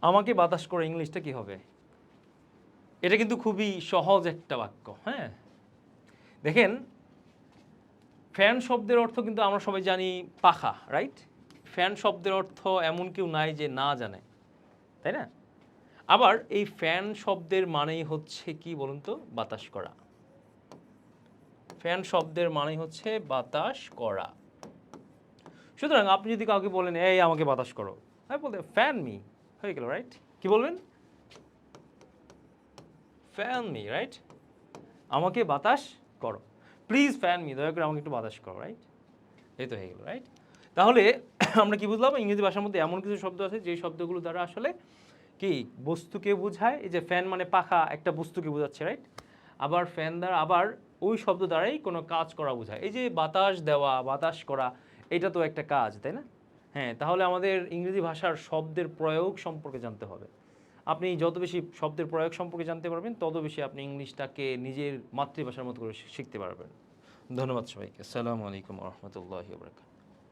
আমাকে বাতাস করে ইংলিশটা কি হবে? এটা কিন্তু খুবই সহজ একটা বাক্য, হ্যাঁ? দেখেন, ফ্যান শব্দের অর্থ কিন্তু আমরা সবাই জানি পাখা, রাইট? ফ্যান শব্দের অর্থ এমন কেউ নাই যে না জানে, তাই না? আবার এই ফ্যান শব্দের মানেই হচ্ছে কি বলুন তো? বাতাস করা। ফ্যান শব্দের মানেই হচ্ছে বাতাস করা। সুতরাং আপনি যদি কাউকে বলেন, এই আমাকে বাতাস করো, আমি বলতে ফ্যান মি, হয়ে গেল, রাইট? কি বলবেন? Fan me, right? আমাকে বাতাস করো, প্লিজ ফ্যান মি, দয়া করে আমাকে একটু বাতাস করো, রাইট? এই তো হয়ে গেল, রাইট? তাহলে আমরা কি বুঝলাম? ইংরেজি ভাষার মধ্যে এমন কিছু শব্দ আছে যে শব্দগুলো দ্বারা আসলে কি বস্তুকে বোঝায়। এই যে ফ্যান মানে পাখা, একটা বস্তুকে বোঝাচ্ছে, রাইট? আবার ফ্যান দ্বারা আবার ওই শব্দ দ্বারাই কোনো কাজ করা বোঝায়। এই যে বাতাস দেওয়া, বাতাস করা, এটা তো একটা কাজ, তাই না? হ্যাঁ, তাহলে আমাদের ইংরেজি ভাষার শব্দের প্রয়োগ সম্পর্কে জানতে হবে। আপনি যত বেশি শব্দের প্রয়োগ সম্পর্কে জানতে পারবেন, তত বেশি আপনি ইংলিশটাকে নিজের মাতৃভাষার মতো করে শিখতে পারবেন। ধন্যবাদ সবাইকে। আসসালামু আলাইকুম ওয়া রাহমাতুল্লাহি ওয়া বারাকাতুহু।